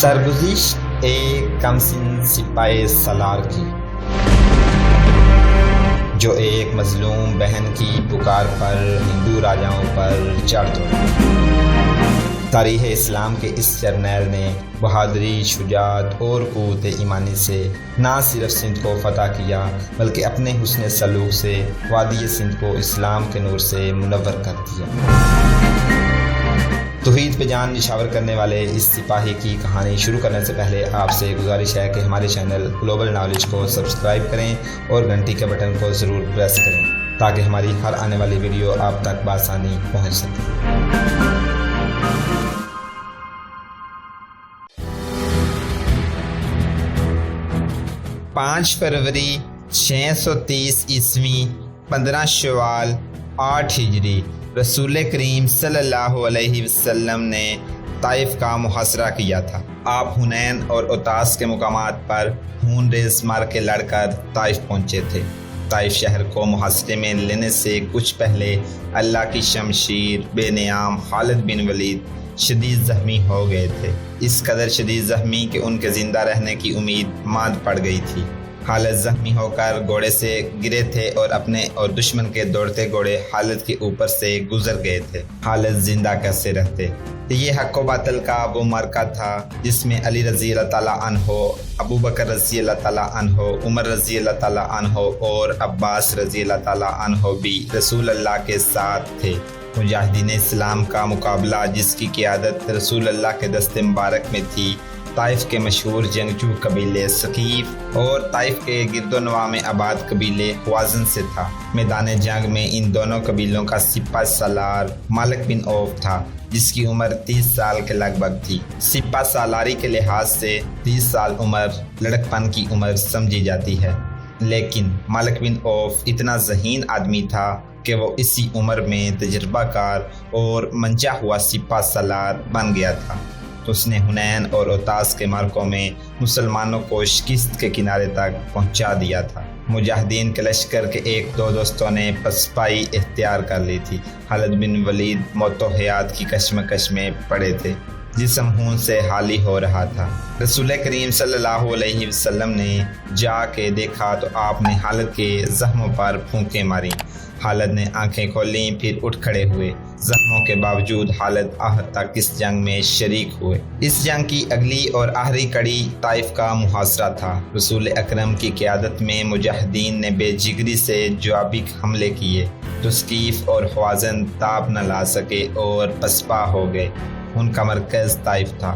سرگزشت ایک کمسن سپاہی سالار کی، جو ایک مظلوم بہن کی پکار پر ہندو راجاؤں پر چڑھ دوڑا۔ تاریخ اسلام کے اس جرنیل نے بہادری، شجاعت اور قوت ایمانی سے نہ صرف سندھ کو فتح کیا بلکہ اپنے حسن سلوک سے وادی سندھ کو اسلام کے نور سے منور کر دیا۔ توحید پہ جان نشاور کرنے والے اس سپاہی کی کہانی شروع کرنے سے پہلے آپ سے گزارش ہے کہ ہمارے چینل گلوبل نالج کو سبسکرائب کریں اور گھنٹی کے بٹن کو ضرور پریس کریں تاکہ ہماری ہر آنے والی ویڈیو آپ تک بآسانی پہنچ سکے۔ 5 فروری 630 عیسوی 15 شوال 8 ہجری رسول کریم صلی اللہ علیہ وسلم نے طائف کا محاصرہ کیا تھا۔ آپ حنین اور عطاس کے مقامات پر خون ریز مار کے لڑ کر طائف پہنچے تھے۔ طائف شہر کو محاصرے میں لینے سے کچھ پہلے اللہ کی شمشیر بے نیام خالد بن ولید شدید زخمی ہو گئے تھے، اس قدر شدید زخمی کہ ان کے زندہ رہنے کی امید ماند پڑ گئی تھی۔ خالد زخمی ہو کر گھوڑے سے گرے تھے اور اپنے اور دشمن کے دوڑتے گھوڑے خالد کے اوپر سے گزر گئے تھے۔ خالد زندہ کیسے رہتے؟ یہ حق و باطل کا وہ معرکہ تھا جس میں علی رضی اللہ تعالیٰ عنہ، ابو بکر رضی اللہ تعالیٰ عنہ، عمر رضی اللہ تعالیٰ عنہ اور عباس رضی اللہ تعالیٰ عنہ بھی رسول اللہ کے ساتھ تھے۔ مجاہدین اسلام کا مقابلہ جس کی قیادت رسول اللہ کے دست مبارک میں تھی، طائف کے مشہور جنگجو قبیلے ثقیف اور طائف کے گرد و نواح میں آباد قبیلے خوازن سے تھا۔ میدان جنگ میں ان دونوں قبیلوں کا سپہ سالار مالک بن عوف تھا جس کی عمر 30 سال کے لگ بھگ تھی۔ سپہ سالاری کے لحاظ سے 30 سال عمر لڑکپن کی عمر سمجھی جاتی ہے، لیکن مالک بن عوف اتنا ذہین آدمی تھا کہ وہ اسی عمر میں تجربہ کار اور منجا ہوا سپہ سالار بن گیا تھا۔ اس نے حنین اور عطاس کے معرکوں میں مسلمانوں کو شکست کے کنارے تک پہنچا دیا تھا۔ مجاہدین کے لشکر کے ایک دو دوستوں نے پسپائی اختیار کر لی تھی۔ خالد بن ولید موت و حیات کی کشمکش میں پڑے تھے، جسم خون سے حالی ہو رہا تھا۔ رسول کریم صلی اللہ علیہ وسلم نے جا کے دیکھا تو آپ نے خالد کے زخموں پر پھونکیں ماری۔ خالد نے آنکھیں کھولیں، پھر اٹھ کھڑے ہوئے۔ زخموں کے باوجود خالد آخر تک اس جنگ میں شریک ہوئے۔ اس جنگ کی اگلی اور آخری کڑی طائف کا محاصرہ تھا۔ رسول اکرم کی قیادت میں مجاہدین نے بے جگری سے جوابی حملے کیے تو ثقیف اور خوازن تاب نہ لا سکے اور پسپا ہو گئے۔ ان کا مرکز طائف تھا،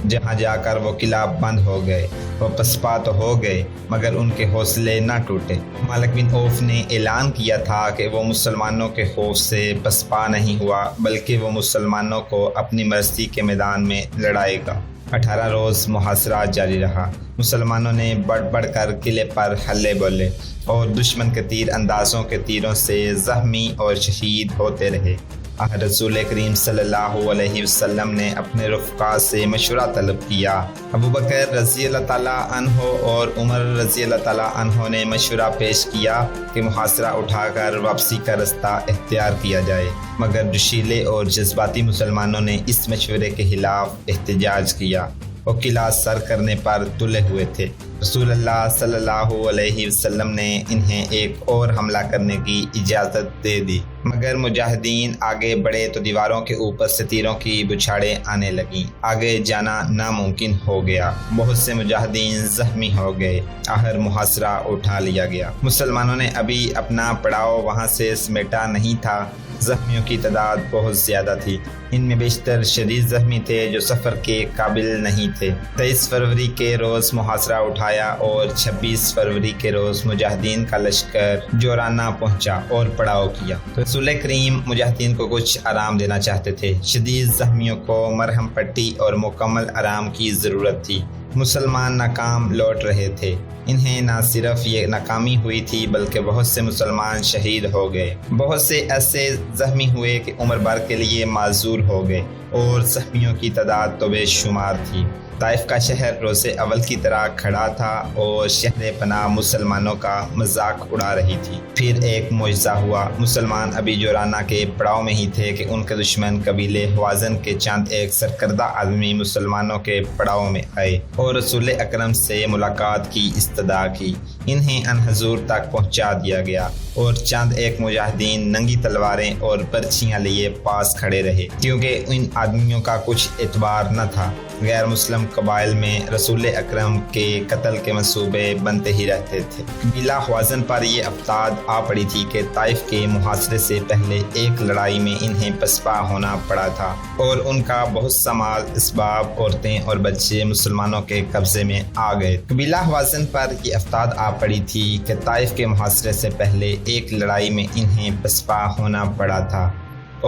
جہاں جا کر وہ قلعہ بند ہو گئے۔ وہ پسپا تو ہو گئے مگر ان کے حوصلے نہ ٹوٹے۔ مالک بن عوف نے اعلان کیا تھا کہ وہ مسلمانوں کے خوف سے پسپا نہیں ہوا بلکہ وہ مسلمانوں کو اپنی مرضی کے میدان میں لڑائے گا۔ 18 روز محاصرہ جاری رہا۔ مسلمانوں نے بڑھ بڑھ کر قلعے پر حلے بولے اور دشمن کے تیر اندازوں کے تیروں سے زخمی اور شہید ہوتے رہے۔ رسول کریم صلی اللہ علیہ وسلم نے اپنے رفقا سے مشورہ طلب کیا۔ ابو بکر رضی اللہ تعالیٰ عنہ اور عمر رضی اللہ تعالیٰ عنہ نے مشورہ پیش کیا کہ محاصرہ اٹھا کر واپسی کا رستہ اختیار کیا جائے، مگر جوشیلے اور جذباتی مسلمانوں نے اس مشورے کے خلاف احتجاج کیا۔ وہ قلعہ سر کرنے پر تلے ہوئے تھے۔ رسول اللہ صلی اللہ علیہ وسلم نے انہیں ایک اور حملہ کرنے کی اجازت دے دی، مگر مجاہدین آگے بڑھے تو دیواروں کے اوپر سے تیروں کی بچھاڑیں آنے لگیں۔ آگے جانا ناممکن ہو گیا۔ بہت سے مجاہدین زخمی ہو گئے۔ آخر محاصرہ اٹھا لیا گیا۔ مسلمانوں نے ابھی اپنا پڑاؤ وہاں سے سمیٹا نہیں تھا۔ زخمیوں کی تعداد بہت زیادہ تھی۔ ان میں بیشتر شدید زخمی تھے جو سفر کے قابل نہیں تھے۔ 23 فروری کے روز محاصرہ اٹھایا اور 26 فروری کے روز مجاہدین کا لشکر جورانہ پہنچا اور پڑاؤ کیا۔ رسول کریم مجاہدین کو کچھ آرام دینا چاہتے تھے۔ شدید زخمیوں کو مرہم پٹی اور مکمل آرام کی ضرورت تھی۔ مسلمان ناکام لوٹ رہے تھے۔ انہیں نہ صرف یہ ناکامی ہوئی تھی بلکہ بہت سے مسلمان شہید ہو گئے۔ بہت سے ایسے زخمی ہوئے کہ عمر بھر کے لیے معذور ہو گئے اور زخمیوں کی تعداد تو بے شمار تھی۔ طائف کا شہر روز اول کی طرح کھڑا تھا اور شہر پناہ مسلمانوں کا مذاق اڑا رہی تھی۔ پھر ایک معجزہ ہوا۔ مسلمان ابھی جورانہ کے پڑاؤ میں ہی تھے کہ ان کے دشمن قبیلے حوازن کے چند ایک سرکردہ آدمی مسلمانوں کے پڑاؤ میں آئے اور رسول اکرم سے ملاقات کی استدعا کی۔ انہیں ان حضور تک پہنچا دیا گیا اور چند ایک مجاہدین ننگی تلواریں اور برچیاں لیے پاس کھڑے رہے، کیونکہ ان آدمیوں کا کچھ اعتبار نہ تھا۔ غیر مسلم قبائل میں رسول اکرم کے قتل کے منصوبے بنتے ہی رہتے تھے۔ قبیلہ حوازن پر یہ افتاد آ پڑی تھی کہ طائف کے محاصرے سے پہلے ایک لڑائی میں انہیں پسپا ہونا پڑا تھا اور ان کا بہت سا مال، اسباب، عورتیں اور بچے مسلمانوں کے قبضے میں آ گئے۔ قبیلہ حوازن پر یہ افتاد آ پڑی تھی کہ طائف کے محاصرے سے پہلے ایک لڑائی میں انہیں پسپا ہونا پڑا تھا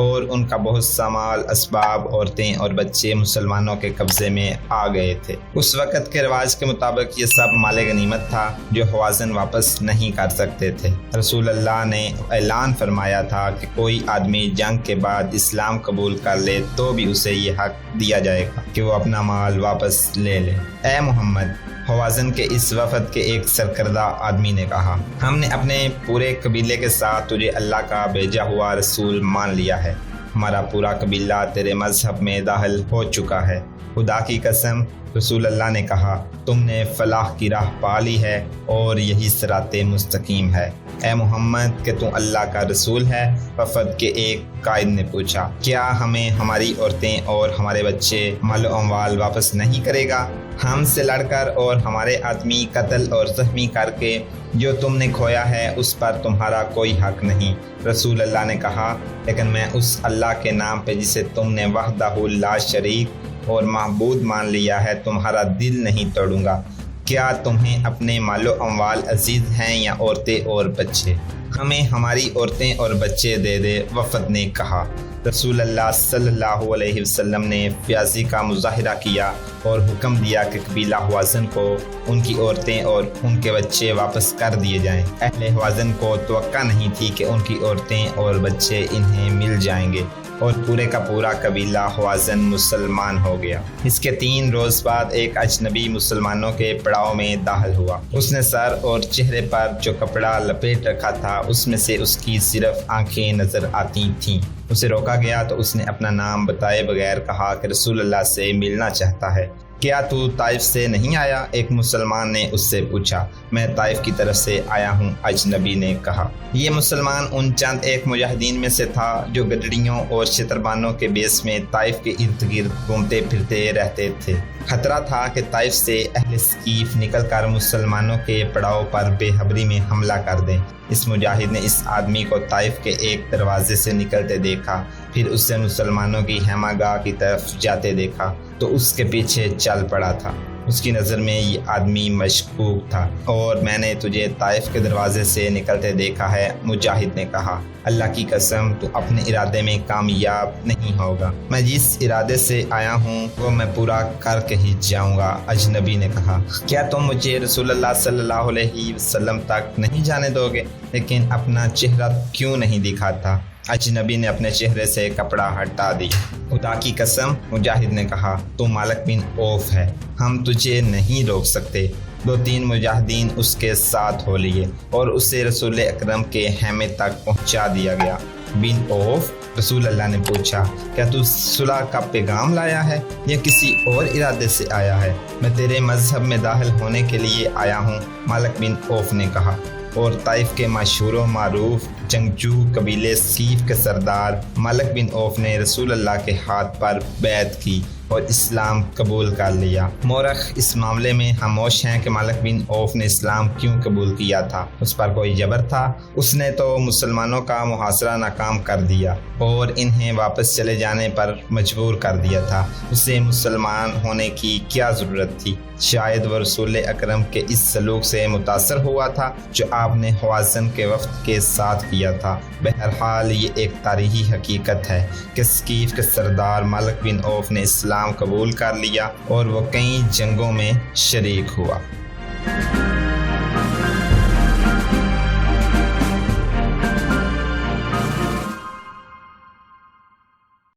اور ان کا بہت سا مال، اسباب، عورتیں اور بچے مسلمانوں کے قبضے میں آ گئے تھے۔ اس وقت کے رواج کے مطابق یہ سب مال غنیمت تھا جو حوازن واپس نہیں کر سکتے تھے۔ رسول اللہ نے اعلان فرمایا تھا کہ کوئی آدمی جنگ کے بعد اسلام قبول کر لے تو بھی اسے یہ حق دیا جائے گا کہ وہ اپنا مال واپس لے لے۔ اے محمد، حوازن کے اس وفد کے ایک سرکردہ آدمی نے کہا، ہم نے اپنے پورے قبیلے کے ساتھ تجھے اللہ کا بھیجا ہوا رسول مان لیا ہے۔ ہمارا پورا قبیلہ تیرے مذہب میں داخل ہو چکا ہے۔ خدا کی قسم، رسول اللہ نے کہا، تم نے فلاح کی راہ پا لی ہے اور یہی صراط مستقیم ہے۔ اے محمد، کہ تم اللہ کا رسول ہے؟ وفد کے ایک قائد نے پوچھا، کیا ہمیں ہماری عورتیں اور ہمارے بچے، مال و اموال واپس نہیں کرے گا؟ ہم سے لڑ کر اور ہمارے آدمی قتل اور زخمی کر کے جو تم نے کھویا ہے اس پر تمہارا کوئی حق نہیں۔ رسول اللہ نے کہا، لیکن میں اس اللہ کے نام پہ جسے تم نے وحدہ لا شریک اور معبود مان لیا ہے تمہارا دل نہیں توڑوں گا۔ کیا تمہیں اپنے مال و اموال عزیز ہیں یا عورتیں اور بچے؟ ہمیں ہماری عورتیں اور بچے دے دے، وفد نے کہا۔ رسول اللہ صلی اللہ علیہ وسلم نے فیاضی کا مظاہرہ کیا اور حکم دیا کہ قبیلہ حوازن کو ان کی عورتیں اور ان کے بچے واپس کر دیے جائیں۔ اہل حوازن کو توقع نہیں تھی کہ ان کی عورتیں اور بچے انہیں مل جائیں گے اور پورے کا پورا قبیلہ حوازن مسلمان ہو گیا۔ اس کے 3 روز بعد ایک اجنبی مسلمانوں کے پڑاؤ میں داخل ہوا۔ اس نے سر اور چہرے پر جو کپڑا لپیٹ رکھا تھا اس میں سے اس کی صرف آنکھیں نظر آتی تھیں۔ اسے روکا گیا تو اس نے اپنا نام بتائے بغیر کہا کہ رسول اللہ سے ملنا چاہتا ہے۔ کیا تو طائف سے نہیں آیا؟ ایک مسلمان نے اس سے پوچھا۔ میں طائف کی طرف سے آیا ہوں، اجنبی نے کہا۔ یہ مسلمان ان چند ایک مجاہدین میں سے تھا جو گڈریوں اور شتربانوں کے بیس میں طائف کے ارد گرد گھومتے پھرتے رہتے تھے۔ خطرہ تھا کہ طائف سے اہل ثقیف نکل کر مسلمانوں کے پڑاؤ پر بے خبری میں حملہ کر دیں۔ اس مجاہد نے اس آدمی کو طائف کے ایک دروازے سے نکلتے دیکھا، پھر اسے مسلمانوں کی خیمہ گاہ کی طرف جاتے دیکھا تو اس کے پیچھے چل پڑا تھا۔ اس کی نظر میں یہ آدمی مشکوک تھا۔ اور میں نے تجھے طائف کے دروازے سے نکلتے دیکھا ہے، مجاہد نے کہا۔ اللہ کی قسم، تو اپنے ارادے میں کامیاب نہیں ہوگا۔ میں جس ارادے سے آیا ہوں وہ میں پورا کر کے ہی جاؤں گا، اجنبی نے کہا۔ کیا تم مجھے رسول اللہ صلی اللہ علیہ وسلم تک نہیں جانے دو گے؟ لیکن اپنا چہرہ کیوں نہیں دکھاتا؟ اجنبی نے اپنے چہرے سے کپڑا ہٹا دیا۔ خدا کی قسم، مجاہد نے کہا، تو مالک بن عوف ہے، ہم تجھے نہیں روک سکتے۔ 2-3 مجاہدین اس کے ساتھ ہو لیے اور اسے رسول اکرم کے خیمے تک پہنچا دیا گیا۔ بن عوف، رسول اللہ نے پوچھا، کیا تو صلح کا پیغام لایا ہے یا کسی اور ارادے سے آیا ہے؟ میں تیرے مذہب میں داخل ہونے کے لیے آیا ہوں، مالک بن عوف نے کہا۔ اور طائف کے مشہور و معروف جنگجو قبیلے ثقیف کے سردار مالک بن عوف نے رسول اللہ کے ہاتھ پر بیعت کی اور اسلام قبول کر لیا۔ مورخ اس معاملے میں خاموش ہیں کہ مالک بن عوف نے اسلام کیوں قبول کیا تھا۔ اس پر کوئی جبر تھا؟ اس نے تو مسلمانوں کا محاصرہ ناکام کر دیا اور انہیں واپس چلے جانے پر مجبور کر دیا تھا۔ اسے مسلمان ہونے کی کیا ضرورت تھی؟ شاید وہ رسول اکرم کے اس سلوک سے متاثر ہوا تھا جو آپ نے حوازن کے وفد کے ساتھ کیا تھا۔ بہرحال یہ ایک تاریخی حقیقت ہے کہ ثقیف کے سردار مالک بن عوف نے اسلام قبول کر لیا اور وہ کئی جنگوں میں شریک ہوا۔